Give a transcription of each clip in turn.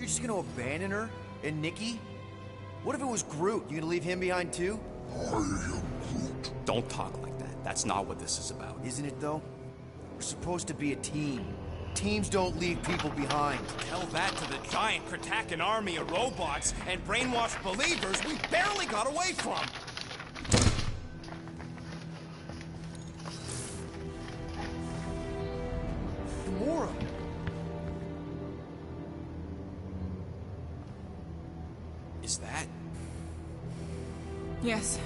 you're just gonna abandon her? And Nikki? What if it was Groot? You gonna leave him behind too? I am Groot. Don't talk like that. That's not what this is about. Isn't it though? We're supposed to be a team. Teams don't leave people behind. Tell that to the giant Kratakan army of robots and brainwashed believers we barely got away from. Gamora! Is that? Yes.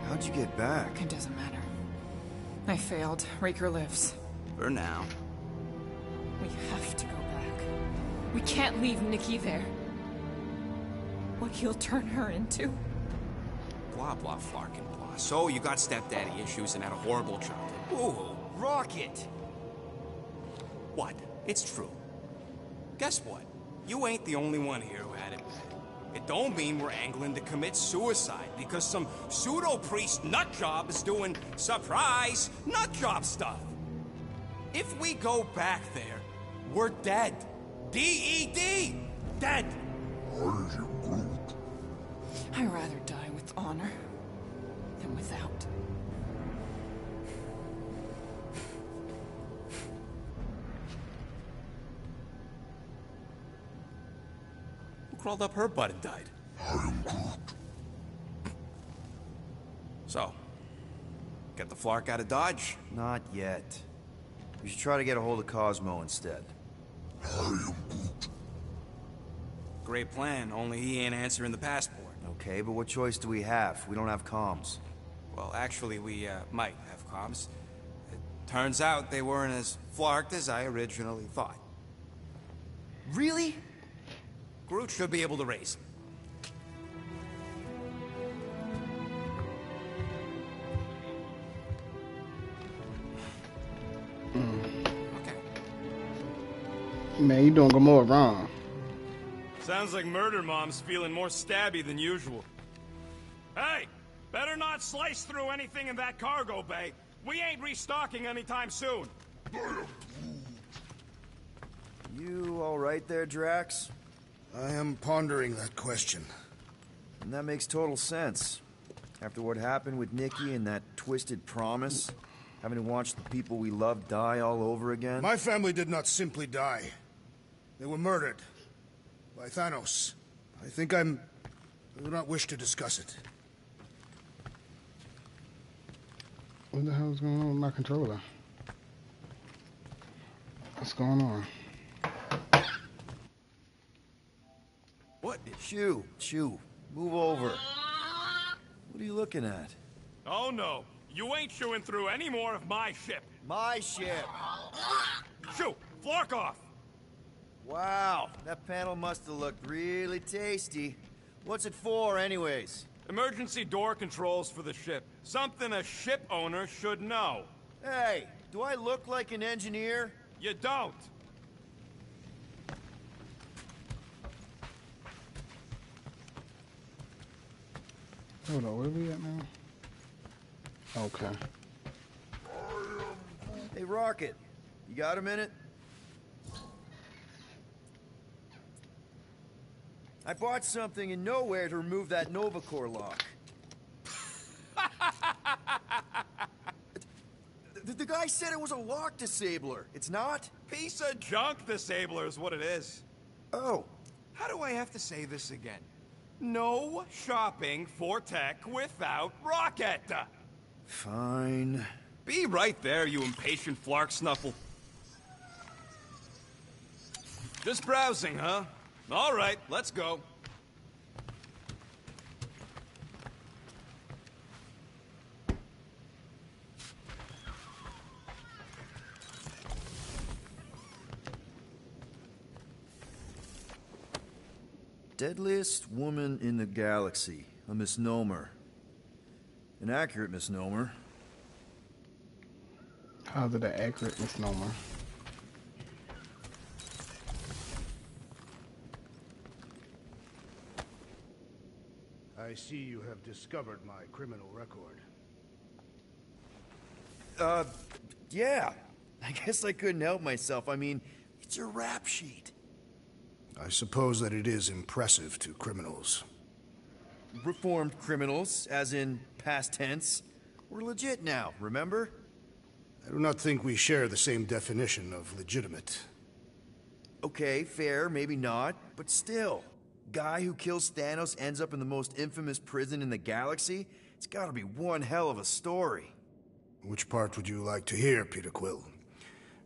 How'd you get back? It doesn't matter. I failed. Raker lives. For now. We have to go back. We can't leave Nikki there. What he'll turn her into. Blah, blah, flarkin' blah. So you got stepdaddy issues and had a horrible childhood. Ooh, Rocket! What? It's true. Guess what? You ain't the only one here who had it bad. It don't mean we're angling to commit suicide because some pseudo-priest nutjob is doing surprise nutjob stuff. If we go back there, we're dead. D-E-D! Dead! I am Groot. I'd rather die with honor than without. Who crawled up her butt and died? I am Groot. So, get the Flark out of Dodge? Not yet. We should try to get a hold of Cosmo instead. I am Groot. Great plan, only he ain't answering the passport. Okay, but what choice do we have? We don't have comms. Well, actually, we might have comms. It turns out they weren't as flarked as I originally thought. Really? Groot should be able to raise them. Okay. Man, you doing Gamora wrong. Sounds like Murder Mom's feeling more stabby than usual. Hey! Better not slice through anything in that cargo bay. We ain't restocking anytime soon. You all right there, Drax? I am pondering that question. And that makes total sense. After what happened with Nikki and that twisted promise, having to watch the people we love die all over again. My family did not simply die. They were murdered. By Thanos. I do not wish to discuss it. What the hell is going on with my controller? What's going on? What? Shoo, move over. What are you looking at? Oh no, you ain't chewing through any more of my ship. My ship! Shoo! Flark off! Wow, that panel must have looked really tasty. What's it for, anyways? Emergency door controls for the ship. Something a ship owner should know. Hey, do I look like an engineer? You don't. Hold on, where we at now? Okay. Hey, Rocket, you got a minute? I bought something in nowhere to remove that Novacore lock. The guy said it was a lock disabler. It's not? Piece of junk disabler is what it is. Oh. How do I have to say this again? No shopping for tech without Rocket! Fine. Be right there, you impatient Flark Snuffle. Just browsing, huh? All right, let's go. Deadliest woman in the galaxy. A misnomer. An accurate misnomer. How's it an accurate misnomer? I see you have discovered my criminal record. Yeah. I guess I couldn't help myself. I mean, It's a rap sheet. I suppose that it is impressive to criminals. Reformed criminals, as in past tense. We're legit now, remember? I do not think we share the same definition of legitimate. Okay, fair, maybe not, but still. Guy who kills Thanos ends up in the most infamous prison in the galaxy? It's gotta be one hell of a story. Which part would you like to hear, Peter Quill?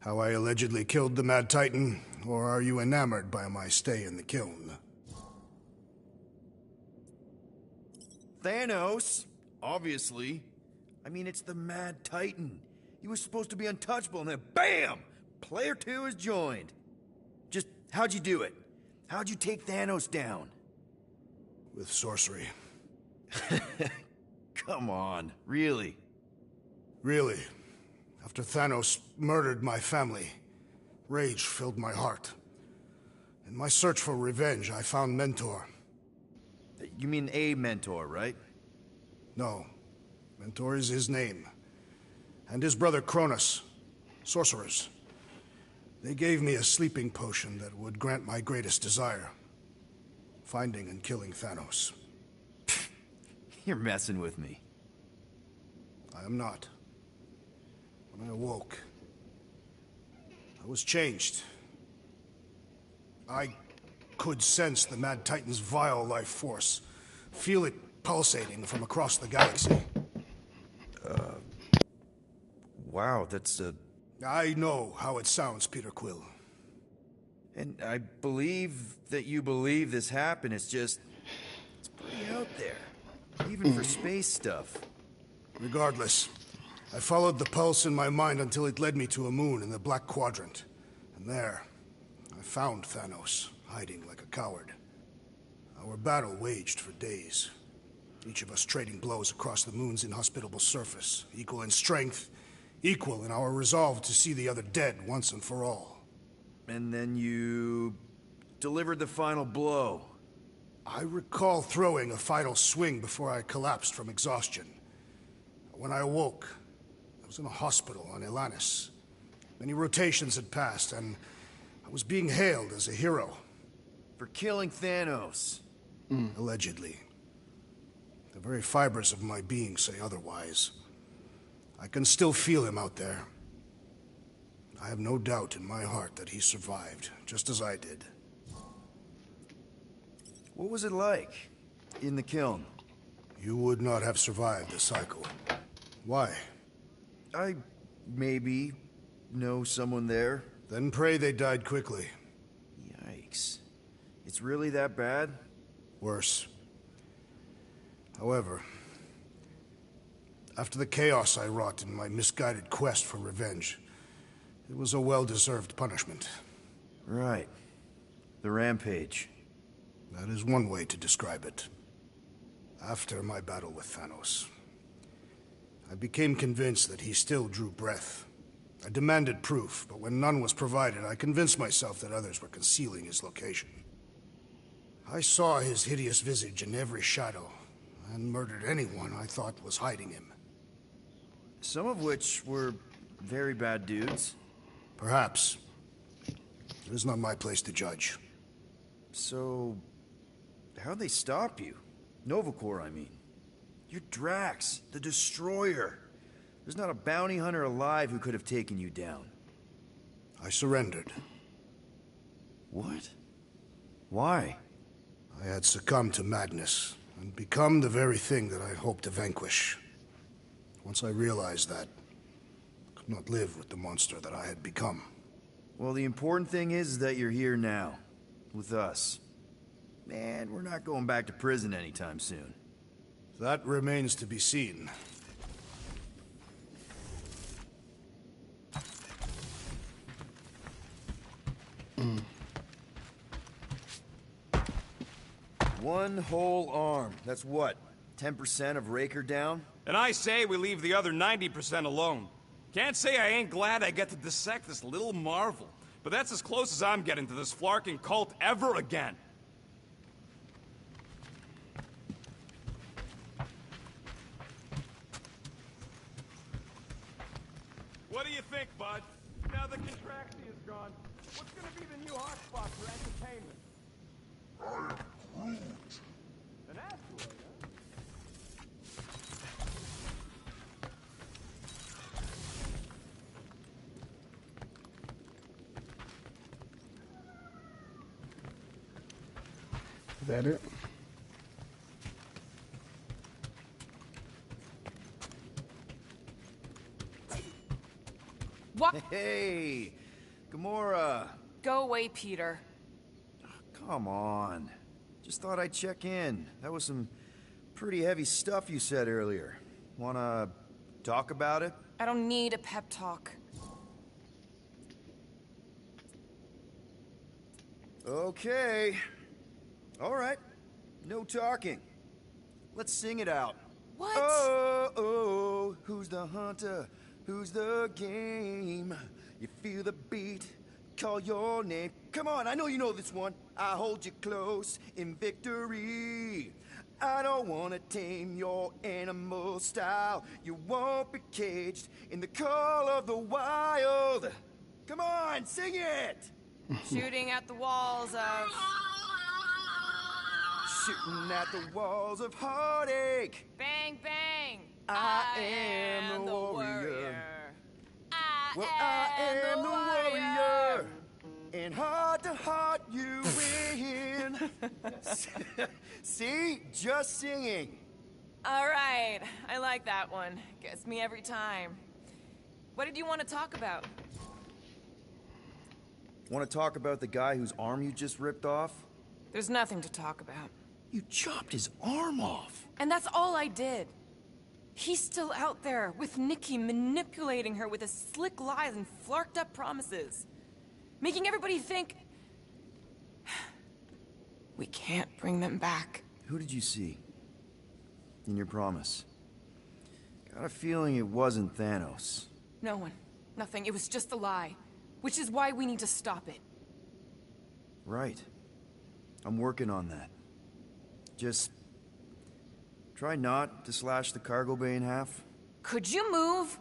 How I allegedly killed the Mad Titan, or are you enamored by my stay in the kiln? Thanos? Obviously. I mean, it's the Mad Titan. He was supposed to be untouchable, and then BAM! Player 2 is joined. Just, how'd you do it? How'd you take Thanos down? With sorcery. Come on, really? Really. After Thanos murdered my family, rage filled my heart. In my search for revenge, I found Mentor. You mean a mentor, right? No. Mentor is his name. And his brother Cronus. Sorcerers. They gave me a sleeping potion that would grant my greatest desire. Finding and killing Thanos. You're messing with me. I am not. When I awoke, I was changed. I could sense the Mad Titan's vile life force. Feel it pulsating from across the galaxy. Wow, that's a... I know how it sounds, Peter Quill. And I believe that you believe this happened. It's just... it's pretty out there. Even for space stuff. Regardless, I followed the pulse in my mind until it led me to a moon in the Black Quadrant. And there, I found Thanos, hiding like a coward. Our battle waged for days. Each of us trading blows across the moon's inhospitable surface, equal in strength, equal in our resolve to see the other dead once and for all. And then you... delivered the final blow. I recall throwing a final swing before I collapsed from exhaustion. When I awoke, I was in a hospital on Elanis. Many rotations had passed, and I was being hailed as a hero. For killing Thanos. Allegedly. The very fibers of my being say otherwise. I can still feel him out there. I have no doubt in my heart that he survived, just as I did. What was it like in the kiln? You would not have survived the cycle. Why? I maybe know someone there. Then pray they died quickly. Yikes. It's really that bad? Worse. However, after the chaos I wrought in my misguided quest for revenge, it was a well-deserved punishment. Right. The rampage. That is one way to describe it. After my battle with Thanos, I became convinced that he still drew breath. I demanded proof, but when none was provided, I convinced myself that others were concealing his location. I saw his hideous visage in every shadow, and murdered anyone I thought was hiding him. Some of which were very bad dudes. Perhaps. It is not my place to judge. So... how'd they stop you? Nova Corps, I mean. You're Drax, the Destroyer. There's not a bounty hunter alive who could have taken you down. I surrendered. What? Why? I had succumbed to madness, and become the very thing that I hoped to vanquish. Once I realized that, I could not live with the monster that I had become. Well, the important thing is that you're here now. With us. Man, we're not going back to prison anytime soon. That remains to be seen. One whole arm. That's what? 10% of Raker down? And I say we leave the other 90% alone. Can't say I ain't glad I get to dissect this little marvel. But that's as close as I'm getting to this flarking cult ever again. What do you think, bud? Now the Contraxians gone. What's gonna be the new hotspot for entertainment? An asteroid, huh? Is that it? What? Hey, Gamora. Go away, Peter. Come on. Just thought I'd check in. That was some pretty heavy stuff you said earlier. Wanna talk about it? I don't need a pep talk. Okay. All right. No talking. Let's sing it out. What? Oh, oh, who's the hunter? Who's the game? You feel the beat, call your name. Come on, I know you know this one. I hold you close in victory. I don't wanna tame your animal style. You won't be caged in the call of the wild. Come on, sing it! Shooting at the walls of... Shooting at the walls of heartache. Bang, bang! I am the warrior. Well, I am the warrior. And heart to heart, you win. See? Just singing. All right, I like that one. Gets me every time. What did you want to talk about? Want to talk about the guy whose arm you just ripped off? There's nothing to talk about. You chopped his arm off. And that's all I did. He's still out there, with Nikki manipulating her with his slick lies and flarked up promises. Making everybody think... we can't bring them back. Who did you see? In your promise? Got a feeling it wasn't Thanos. No one. Nothing. It was just a lie. Which is why we need to stop it. Right. I'm working on that. Just... try not to slash the cargo bay in half. Could you move?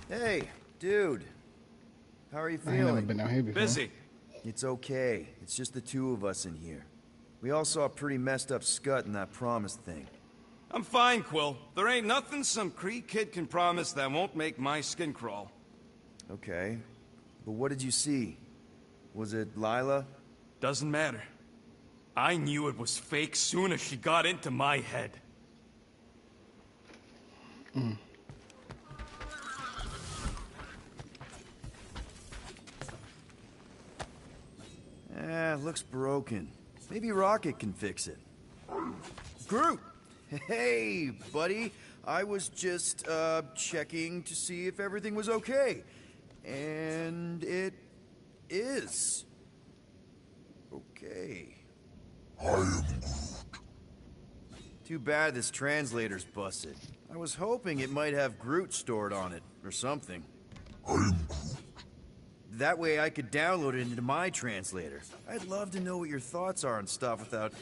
Hey, dude. How are you I ain't never feeling? been out here before. Busy. It's okay. It's just the two of us in here. We all saw a pretty messed up scut in that promise thing. I'm fine, Quill. There ain't nothing some Kree kid can promise that won't make my skin crawl. Okay. But what did you see? Was it Lila? Doesn't matter. I knew it was fake soon as she got into my head. Looks broken. Maybe Rocket can fix it. Groot! Hey, buddy. I was just, checking to see if everything was okay. And it is. Okay. I am Groot. Too bad this translator's busted. I was hoping it might have Groot stored on it, or something. I am Groot. That way I could download it into my translator. I'd love to know what your thoughts are on stuff without,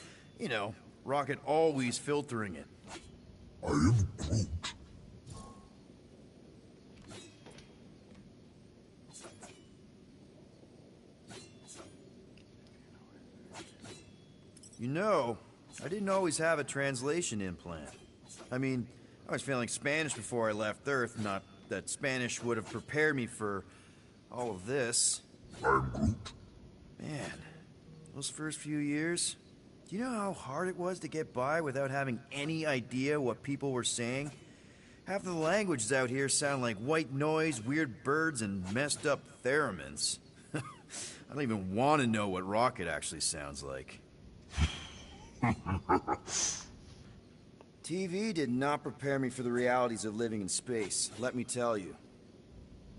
you know, Rocket always filtering it. I am Groot. You know, I didn't always have a translation implant. I mean, I was failing Spanish before I left Earth, not that Spanish would have prepared me for all of this. I am Groot. Man, those first few years, do you know how hard it was to get by without having any idea what people were saying? Half of the languages out here sound like white noise, weird birds, and messed up theremins. I don't even want to know what Rocket actually sounds like. TV did not prepare me for the realities of living in space, let me tell you.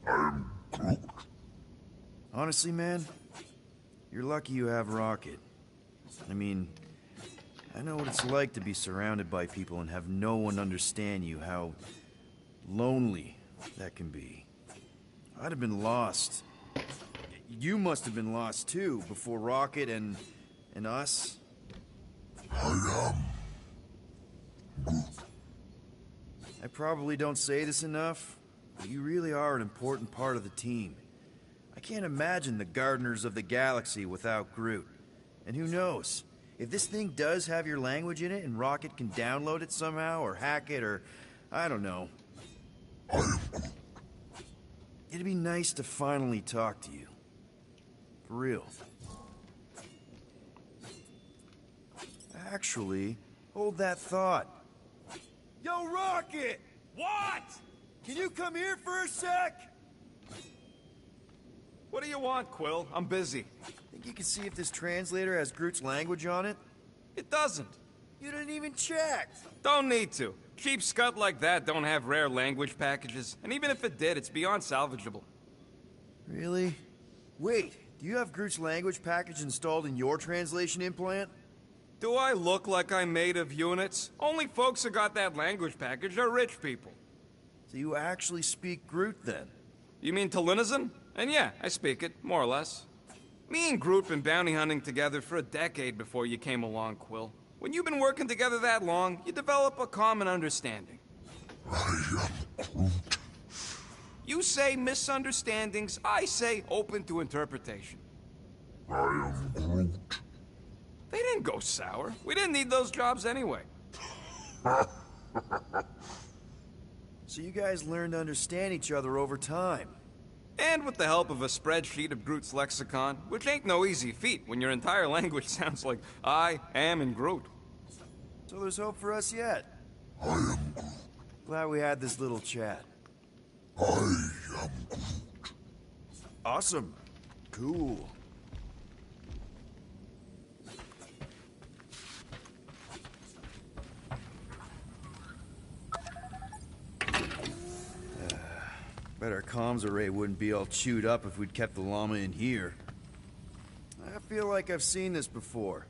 I am Groot. Honestly, man, you're lucky you have Rocket. I mean, I know what it's like to be surrounded by people and have no one understand you, how lonely that can be. I'd have been lost. You must have been lost too, before Rocket and us. I am Groot. I probably don't say this enough, but you really are an important part of the team. I can't imagine the Gardeners of the Galaxy without Groot. And who knows? If this thing does have your language in it and Rocket can download it somehow or hack it or... I don't know. It'd be nice to finally talk to you. For real. Actually, hold that thought. Yo, Rocket! What? Can you come here for a sec? What do you want, Quill? I'm busy. Think you can see if this translator has Groot's language on it? It doesn't. You didn't even check! Don't need to. Cheap scut like that don't have rare language packages, and even if it did, it's beyond salvageable. Really? Wait, do you have Groot's language package installed in your translation implant? Do I look like I'm made of units? Only folks who got that language package are rich people. So you actually speak Groot then? You mean Talinisan? And yeah, I speak it, more or less. Me and Groot been bounty hunting together for a decade before you came along, Quill. When you've been working together that long, you develop a common understanding. I am Groot. You say misunderstandings, I say open to interpretation. I am Groot. They didn't go sour. We didn't need those jobs anyway. So you guys learned to understand each other over time. And with the help of a spreadsheet of Groot's lexicon, which ain't no easy feat when your entire language sounds like I am in Groot. So there's hope for us yet. I am Groot. Glad we had this little chat. I am Groot. Awesome. Cool. Bet our comms array wouldn't be all chewed up if we'd kept the llama in here. I feel like I've seen this before.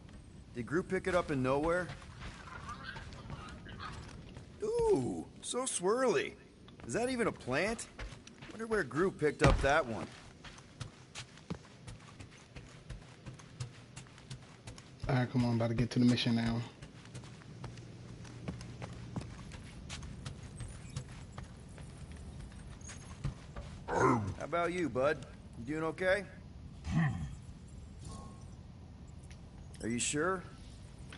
Did Groot pick it up in nowhere? Ooh, so swirly. Is that even a plant? Wonder where Groot picked up that one. Alright, come on, about to get to the mission now. How about you, bud? You doing okay? Are you sure?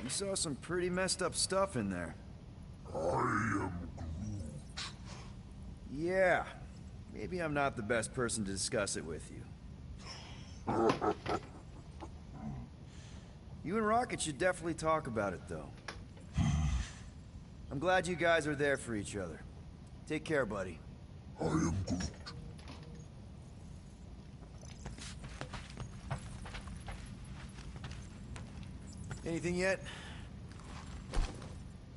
You saw some pretty messed up stuff in there. I am Groot. Yeah. Maybe I'm not the best person to discuss it with you. You and Rocket should definitely talk about it, though. I'm glad you guys are there for each other. Take care, buddy. I am Groot. Anything yet?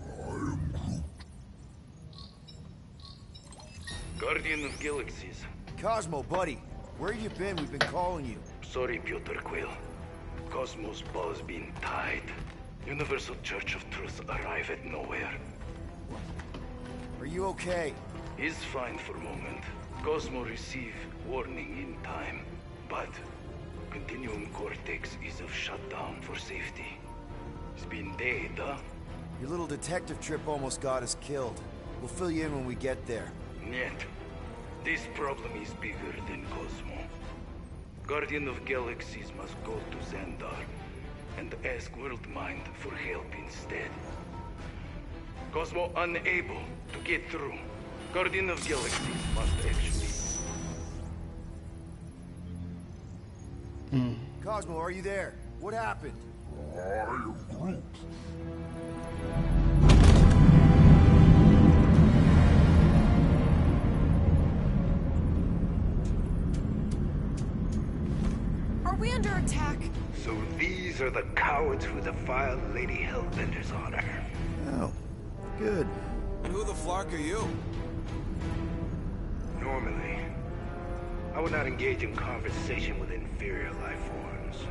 I am Groot. Guardian of Galaxies. Cosmo, buddy. Where have you been? We've been calling you. Sorry, Piotr Quill. Cosmos ball's been tied. Universal Church of Truth arrive at nowhere. Are you okay? He's fine for a moment. Cosmo receive warning in time. But Continuum Cortex is of shutdown for safety. It's been dead, huh? Your little detective trip almost got us killed. We'll fill you in when we get there. Yet, this problem is bigger than Cosmo. Guardian of Galaxies must go to Xandar and ask Worldmind for help instead. Cosmo unable to get through. Guardian of Galaxies must actually... Cosmo, are you there? What happened? I am Groot. Are we under attack? So these are the cowards who defiled Lady Hellbender's honor. Oh, good. And who the flark are you? Normally, I would not engage in conversation with inferior life forms.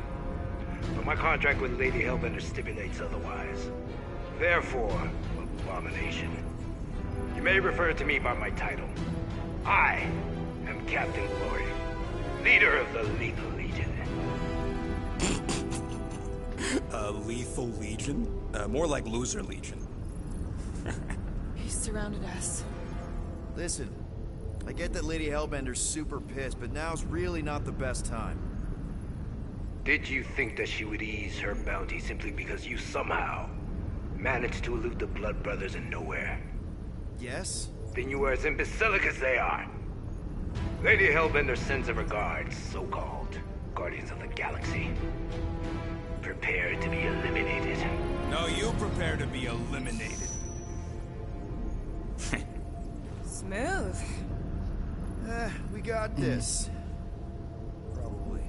But my contract with Lady Hellbender stipulates otherwise. Therefore, abomination. You may refer to me by my title. I am Captain Glory, leader of the Lethal Legion. Lethal Legion? More like Loser Legion. He's surrounded us. Listen, I get that Lady Hellbender's super pissed, but now's really not the best time. Did you think that she would ease her bounty simply because you somehow managed to elude the Blood Brothers in nowhere? Yes? Then you were as imbecilic as they are. Lady Hellbender sends her regards, so-called Guardians of the Galaxy. Prepare to be eliminated. No, you prepare to be eliminated. Smooth. We got this. Probably.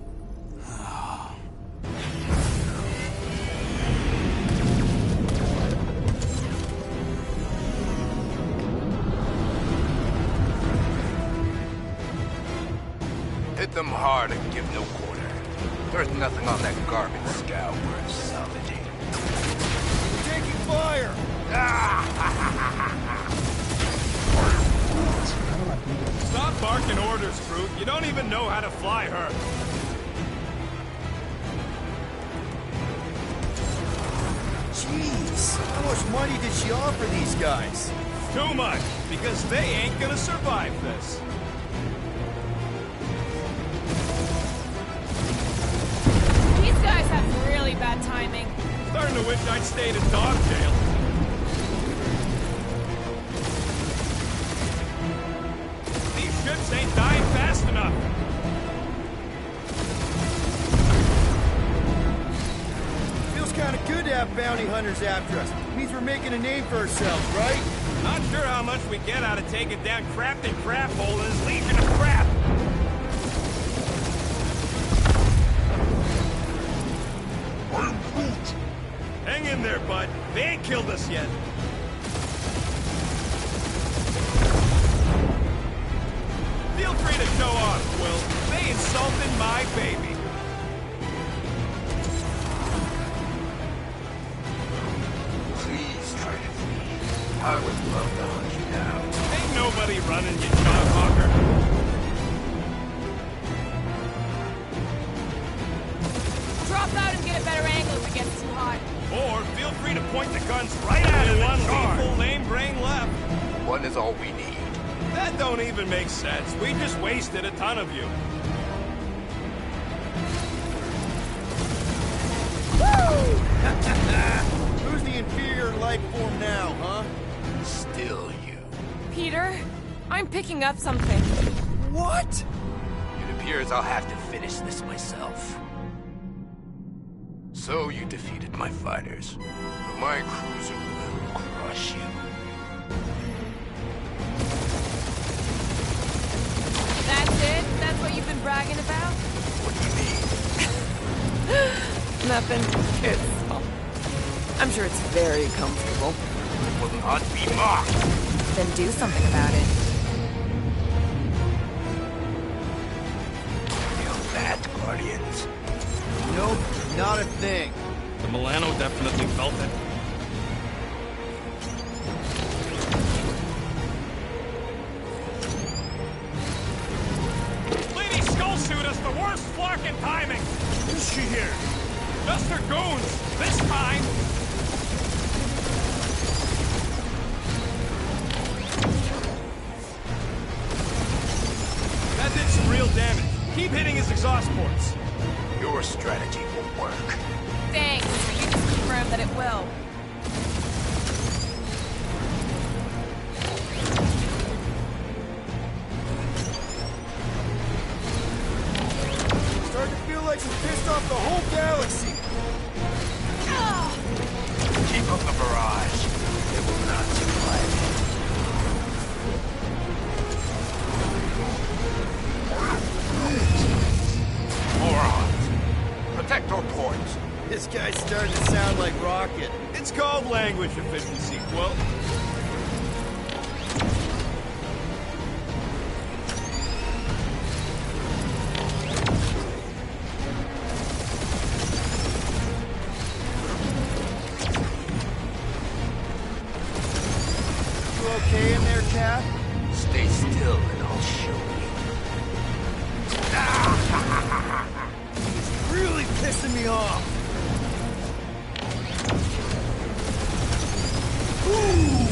Hit them hard and give no quarter. There's nothing on that garbage scow worth salvaging. We're taking fire! How do I do this? Stop barking orders, Fruit. You don't even know how to fly her. Jeez, how much money did she offer these guys? Too much, because they ain't gonna survive this. These guys have really bad timing. Starting to wish I'd stayed in dog jail. These ships ain't dying fast enough. Feels kind of good to have bounty hunters after us. Means we're making a name for ourselves, right? Not sure how much we get out of taking down Crafton Craphole and his legion of crap. I am Groot. Hang in there, bud. They ain't killed us yet. Feel free to show off, Will. They insulted my baby. Please try to flee. I would love to hunt you down. Ain't nobody running, you dog hawker. Drop out and get a better angle if it gets too hot. Or feel free to point the guns right at him. One lethal lame brain left. One is all we need. That don't even make sense. We just wasted a ton of you. Who's the inferior life form now, huh? Still you. Peter, I'm picking up something. What? It appears I'll have to finish this myself. So you defeated my fighters. But my cruiser will crush you. That's it? That's what you've been bragging about? What do you mean? Nothing. I'm sure it's very comfortable. It will not be mocked. Then do something about it. Feel that, Guardians? Nope, not a thing. The Milano definitely felt it. Lady Skullsuit has the worst flocking timing. Who's she here? Just her goons. This time. That did some real damage. Keep hitting his exhaust ports. Your strategy will work. Thanks. You just confirmed that it will. Starting to feel like we pissed off the whole galaxy. Keep up the barrage. They will not survive it. Morons! Protect our ports. This guy's starting to sound like Rocket. It's called language efficiency, Quill. You okay in there, Cap? Stay still and I'll show you. He's really pissing me off. Ooh!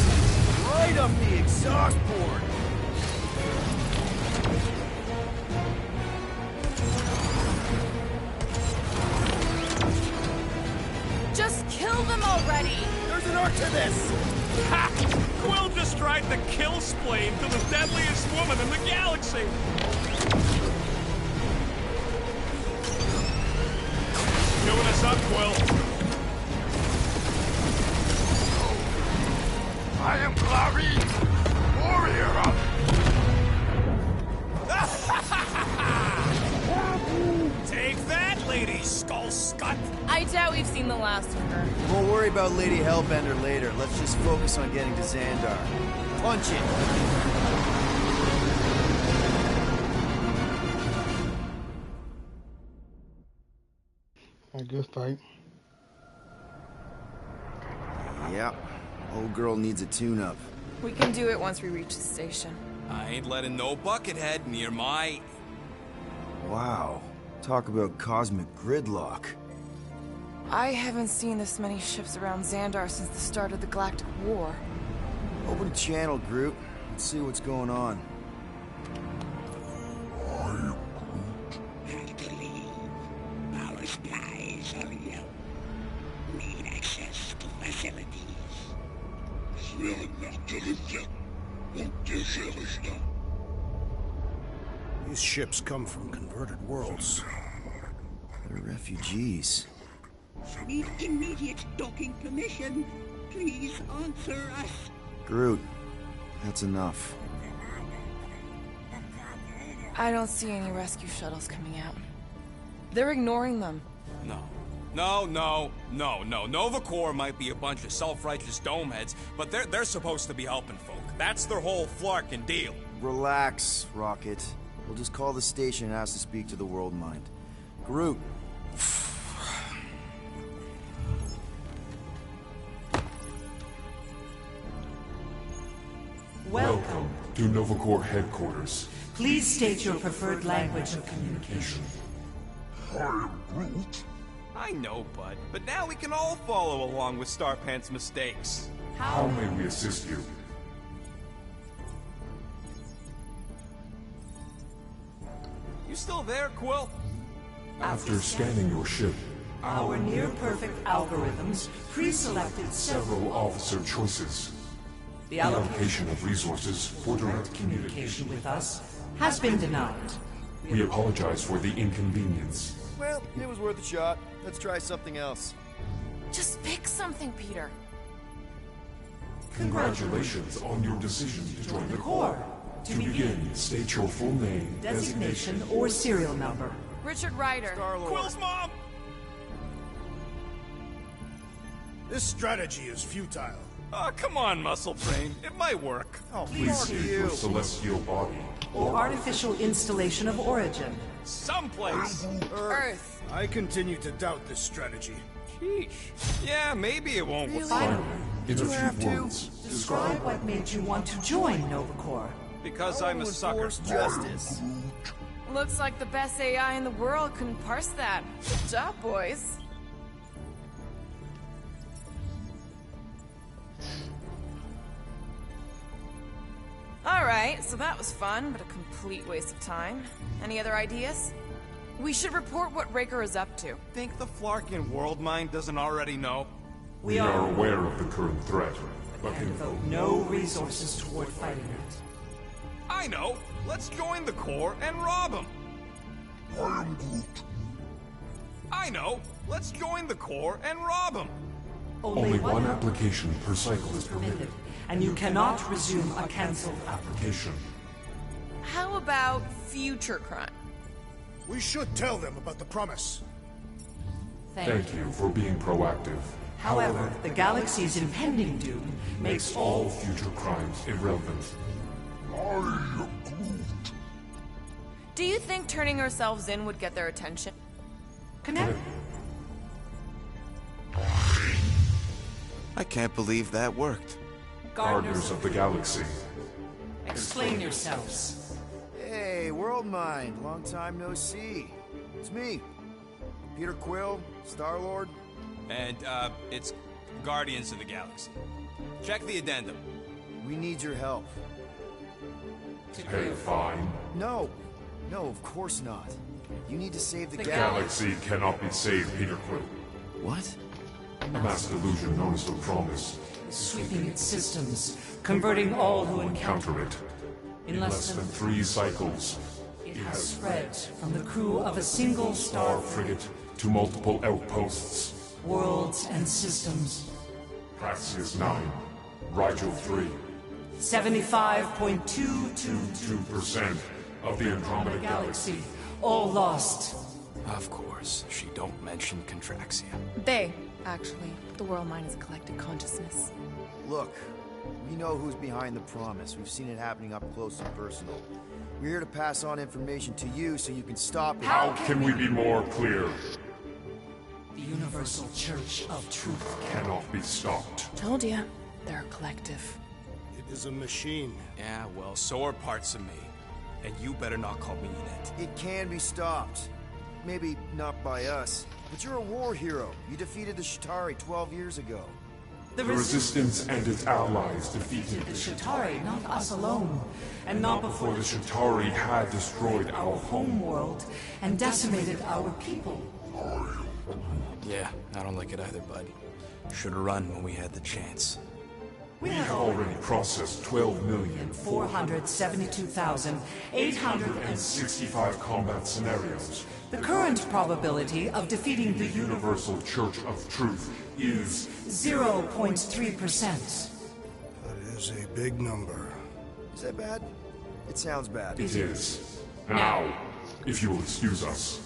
Light up the exhaust port! Just kill them already! There's an arc to this! Ha! Quill just tried to kill Splane to the deadliest woman in the galaxy! Doing us up, Quill. I am Clary, warrior of... Take that, Lady Skull Scut! I doubt we've seen the last of her. We'll worry about Lady Hellbender later. Let's just focus on getting to Xandar. Punch it! I guess fight. Yep. Old girl needs a tune-up. We can do it once we reach the station. I ain't letting no buckethead near my... Wow. Talk about cosmic gridlock. I haven't seen this many ships around Xandar since the start of the Galactic War. Open a channel, Groot. Let's see what's going on. Hard to believe. Our supplies are low. Need access to facilities. These ships come from converted worlds. They're refugees. Need immediate docking permission. Please answer us. Groot, that's enough. I don't see any rescue shuttles coming out. They're ignoring them. No. Nova Corps might be a bunch of self-righteous domeheads, but they're supposed to be helping folk. That's their whole flarkin' deal. Relax, Rocket. We'll just call the station and ask to speak to the World Mind. Groot. Welcome to Nova Corps headquarters. Please state your preferred language of communication. I am Groot. I know, Bud, but now we can all follow along with Starpant's mistakes. How may we assist you? You still there, Quill? After scanning your ship, Our near-perfect algorithms pre-selected several officer choices. The The allocation of resources for direct communication. with us has been denied. We apologize for the inconvenience. Well, it was worth a shot. Let's try something else. Just pick something, Peter. Congratulations on your decision to join the Corps. To begin, state your full name, Designation or serial number. Richard Ryder. Quill's mom! This strategy is futile. Oh, come on, Muscle Brain. It might work. Oh, Please fuck state you. your celestial body. Or artificial installation of origin. Someplace. Earth. I continue to doubt this strategy. Sheesh. Yeah, maybe it won't work. Finally, In a have few to? words, describe what made you want to join Nova Corps. Because I I'm a wanna sucker. enforce justice. Looks like the best AI in the world couldn't parse that. Good job, boys. Alright, so that was fun, but a complete waste of time. Any other ideas? We should report what Raker is up to. Think the Flarkin World Mind doesn't already know? we are aware of the current threat, but can Devote no resources toward fighting it. I know. Let's join the Corps and rob them. I am Groot. I know. Let's join the Corps and rob them. Only one application per cycle is permitted. And you cannot resume a cancelled application. How about future crime? We should tell them about the promise. Thank you for being proactive. However, the galaxy's impending doom Makes all future crimes irrelevant. I am Groot. Do you think turning ourselves in would get their attention? connect. I can't believe that worked. Gardeners of the Galaxy. Explain yourselves. Hey, World Mind. Long time no see. It's me. Peter Quill, Star-Lord. And, it's Guardians of the Galaxy. Check the addendum. We need your help. Pay a fine. No. No, of course not. You need to save the The galaxy. galaxy cannot be saved, Peter Quill. What? A mass delusion known as the Promise. Sweeping its systems, converting all who encounter Counter it. In less than 3 cycles, it has spread from the crew of a single star star frigate to multiple outposts. worlds and systems. Praxius 9, Rigel 3, 75.222 2% of the Andromeda Galaxy. galaxy, all lost. Of course, she don't mention Contraxia. They, actually. The world mind is a collective consciousness. Look, we know who's behind the Promise. We've seen it happening up close and personal. We're here to pass on information to you so you can stop it. How can we be more clear? The Universal Church of Truth. Cannot be stopped. Told ya. They're a collective. It is a machine. Yeah, well, so are parts of me. And you better not call me in it. It can be stopped. Maybe not by us, but you're a war hero. You defeated the Shatari 12 years ago. The Resistance and its allies defeated The Shatari, not us alone. And not before the Shatari had destroyed our home. home world and decimated our people. Yeah, I don't like it either, bud. Should've run when we had the chance. We have already processed 472,800. 12,472,865 combat scenarios. The current probability of defeating the Universal Church of Truth is 0.3%. That is a big number. Is that bad? It sounds bad. It is. Now, if you will excuse us,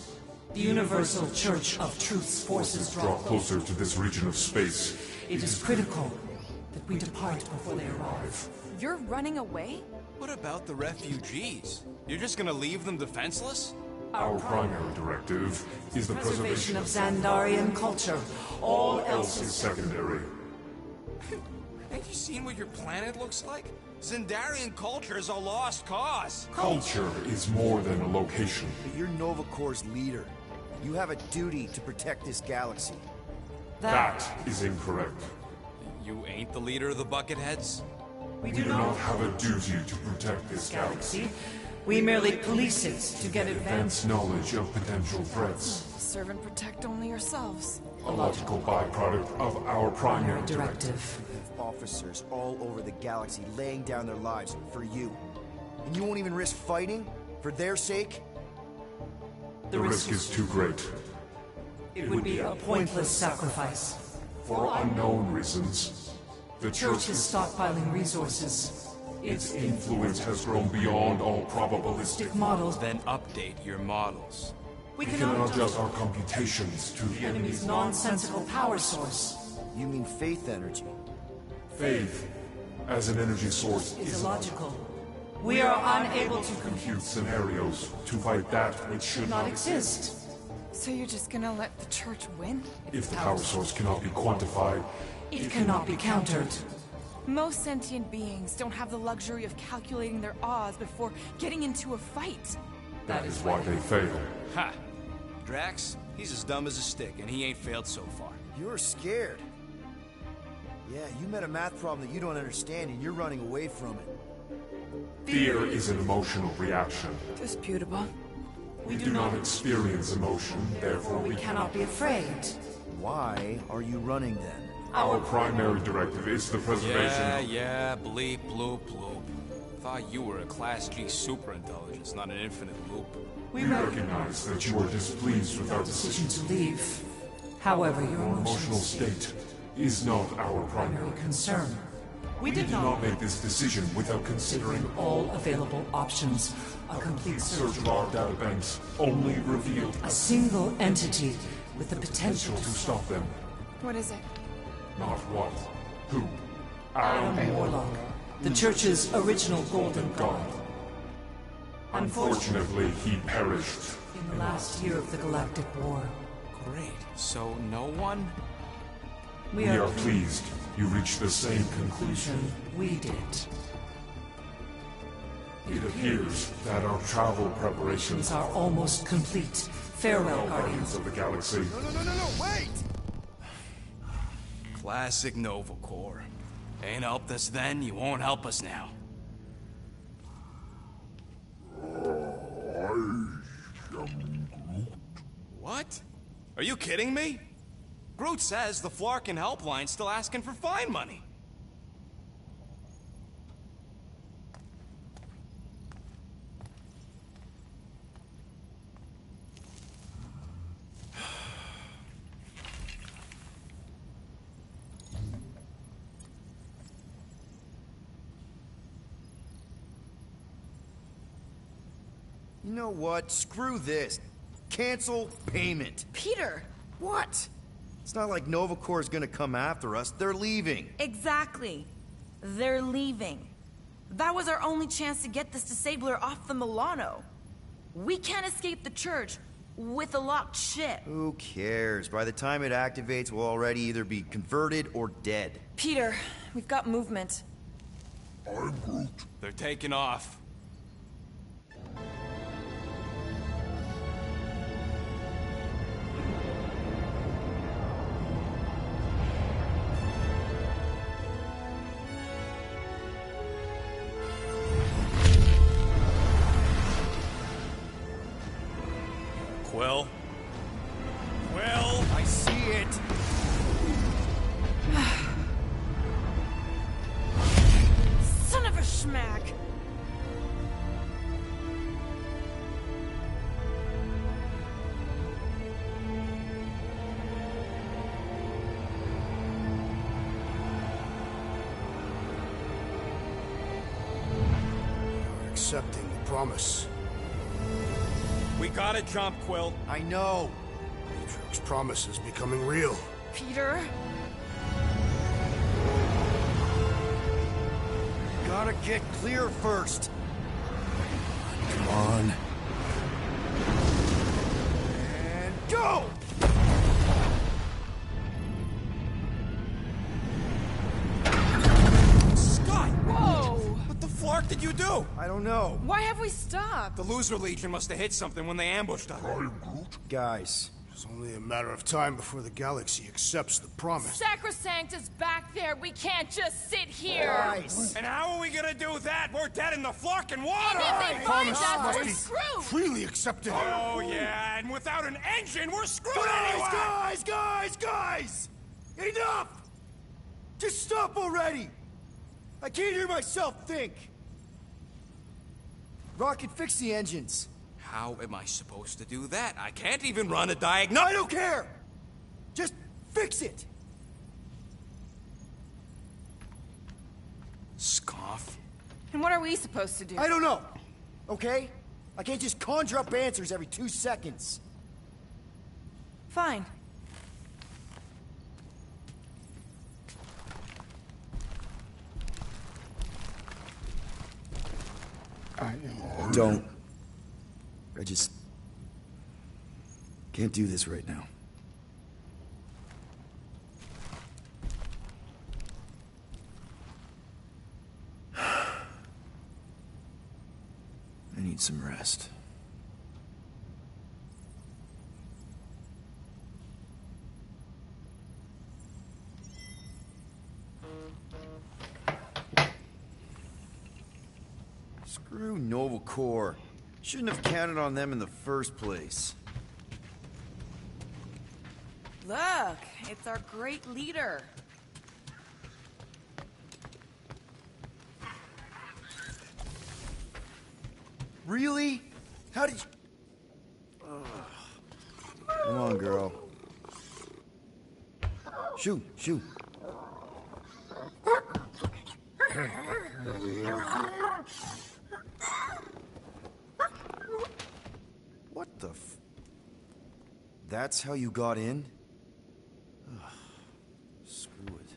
The Universal Church of Truth's forces draw closer to this region of space. It is critical that we depart before they arrive. You're running away? What about the refugees? You're just gonna leave them defenseless? Our primary directive is the Preservation of Xandarian culture. All else is is secondary. Ain't you seen what your planet looks like? Xandarian culture is a lost cause. Culture is more than a location. But you're Nova Corps' leader. You have a duty to protect this galaxy. That is incorrect. You ain't the leader of the Bucketheads? We We do not have a duty to protect this galaxy. galaxy. We merely police it to get advanced. Advanced knowledge of potential threats. Serve and protect only yourselves. A logical byproduct of our primary directive. Directive. You have officers all over the galaxy laying down their lives for you. And you won't even risk fighting? For their sake? The risk is too great. It would be a pointless sacrifice. For unknown reasons, the Church is stockpiling resources. its influence has grown beyond all probabilistic. Models. Then update your models. We We cannot cannot adjust our computations to the enemy's nonsensical power source. You mean faith energy? faith as an energy source Is is illogical. We are unable to compute scenarios to fight that which should not not exist. So you're just gonna let the church win? If the power source cannot be quantified, It cannot be countered. Most sentient beings don't have the luxury of calculating their odds before getting into a fight. that is why they fail. Ha! Drax, he's as dumb as a stick, and he ain't failed so far. You're scared. Yeah, you met a math problem that you don't understand and you're running away from it. Fear is an emotional reaction. Disputable. We do not experience emotion, therefore We cannot be afraid. Why are you running then? Our primary directive is the preservation Yeah, bleep, bloop, bloop. Thought you were a Class G superintelligence, not an infinite loop. We recognize that you are displeased with our decision. To leave. However, your Your emotional emotional state is not our primary concern. concern. We We did do not not make this decision without considering all available options. A complete search search of our databanks only revealed a single entity with the potential potential to stop them. What is it? Not what, who, Adam our Warlock, the Church's original Golden God. Unfortunately, he perished. In the last year of the Galactic War, Great. So no one? we We are are pleased you reached the same conclusion. we did. It appears that our travel preparations These are almost complete. Farewell, are Guardians. guardians of the galaxy. No, wait! Classic Nova Corps. Ain't helped us then, you won't help us now. What? Are you kidding me? Groot says the Flarkin helpline's still asking for fine money. You know what? Screw this. Cancel payment. Peter! What? It's not like Nova Corps is gonna come after us. They're leaving. Exactly. They're leaving. That was our only chance to get this disabler off the Milano. We can't escape the church with a locked ship. Who cares? By the time it activates, we'll already either be converted or dead. Peter, we've got movement. I'm Groot. They're taking off. Quill? Quill? I see it. Son of a schmack! You're accepting the promise. We gotta jump, Quill. I know. Matrix promise is becoming real. Peter? Gotta get clear first. Come on. And go! Scott! Whoa! What the flark did you do? I don't know. Why have we stopped? The Loser Legion must have hit something when they ambushed us. Guys, It's only a matter of time before the galaxy accepts the promise. Sacrosanct is back there. We can't just sit here. guys. And how are we gonna do that? We're dead in the flarkin' water! If they find Promise us, must we're be screwed. freely accepted. Oh, yeah, and without an engine, we're screwed anyway! Guys! Enough! Just stop already! I can't hear myself think! Rocket, fix the engines. How am I supposed to do that? I can't even run a I diagnostic. don't care! Just fix it! Scoff. And what are we supposed to do? I don't know, okay? I can't just conjure up answers every 2 seconds. Fine. Don't. I just can't do this right now. I need some rest. Screw Nova Corps. Shouldn't have counted on them in the first place. Look, it's our great leader. Really? How did you... Come on, girl. Shoot, shoot. What the f... That's how you got in? Ugh. Screw it.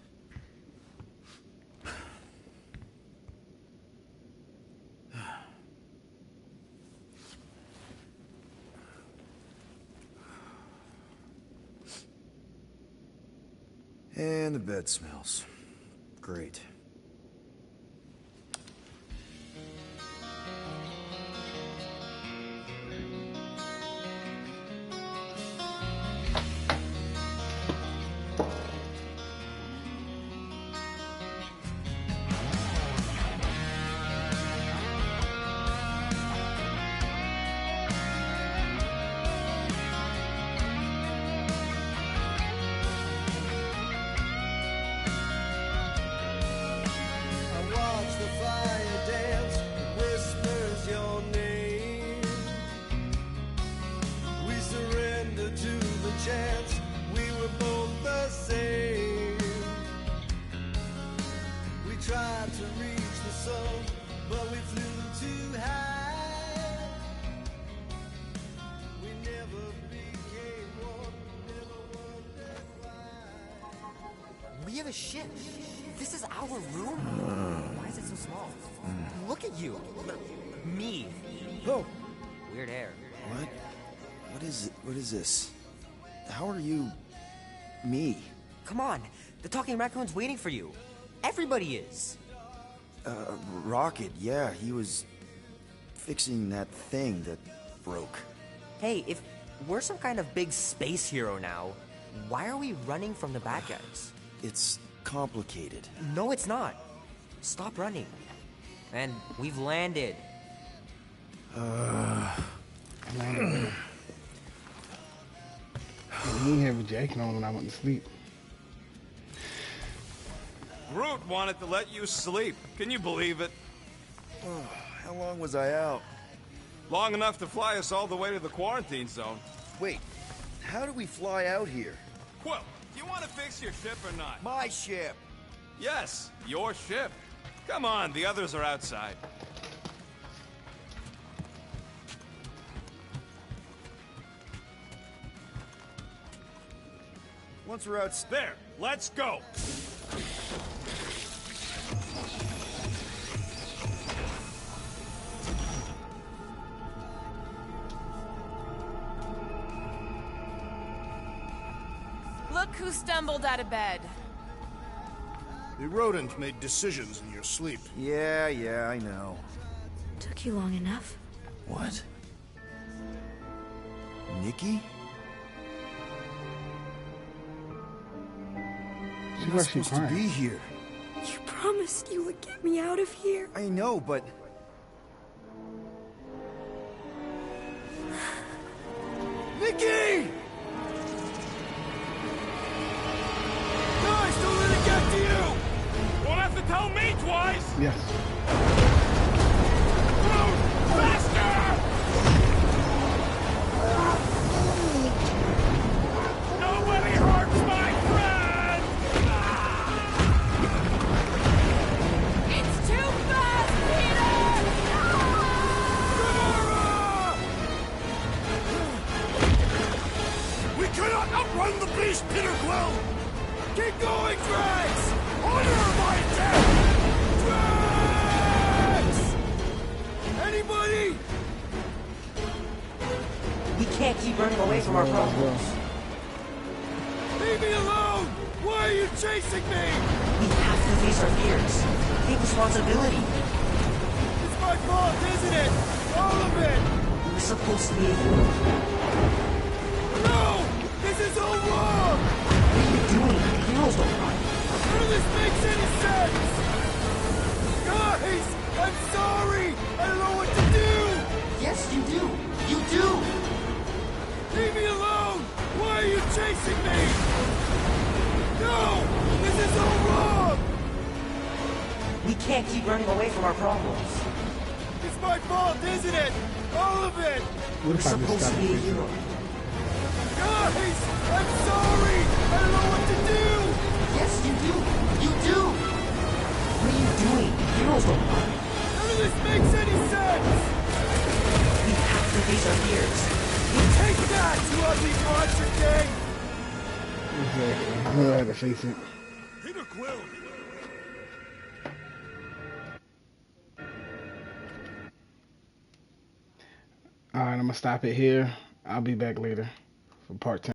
And the bed smells. Great. the ship. This is our room? Why is it so small? Look at you. Me. Oh. Weird hair. What? What is this? How are you... me? Come on. The talking raccoon's waiting for you. Everybody is. Rocket, yeah, he was... fixing that thing that broke. Hey, if we're some kind of big space hero now, why are we running from the bad guys? It's complicated. No, it's not. Stop running. And we've landed. Landed. He didn't have a jacket on when I went to sleep. Groot wanted to let you sleep. Can you believe it? How long was I out? Long enough to fly us all the way to the quarantine zone. Wait, how do we fly out here? Quill, do you want to fix your ship or not? My ship! Yes, your ship. Come on, the others are outside. Once we're out... There, let's go! Look who stumbled out of bed. The rodent made decisions in your sleep. Yeah, I know. Took you long enough. What? Nikki? She's I'm not actually supposed to crying. be here. You promised you would get me out of here. I know, but... Nikki! Guys, don't let it get to you! Won't have to tell me twice! Yes. Groot, faster! Nobody hurts my friend! It's too fast, Peter! We cannot outrun the beast, Peter Quill! Keep going, Drax! Honor my death! Drax! Anybody? We can't keep running away from our problems. Leave me alone! Why are you chasing me? We have to face our fears. Take responsibility. It's my fault, isn't it? All of it! We were supposed to be a hero. No! This is all wrong! What are you doing? Heroes don't run. None of this makes any sense! Guys! I'm sorry! I don't know what to do! Yes, you do. You do. Leave me alone! Why are you chasing me? No! This is all wrong! We can't keep running away from our problems. It's my fault, isn't it? All of it! What We're if I just supposed to stopped be a it? hero. Guys! I'm sorry! I don't know what to do! Yes, you do. You do. What are you doing? Heroes don't run. None of this makes any sense! We have to face our fears. Take that, you ugly monster thing! Exactly. We'll have to face it. Peter Quill! Alright, I'm gonna stop it here. I'll be back later for part 10.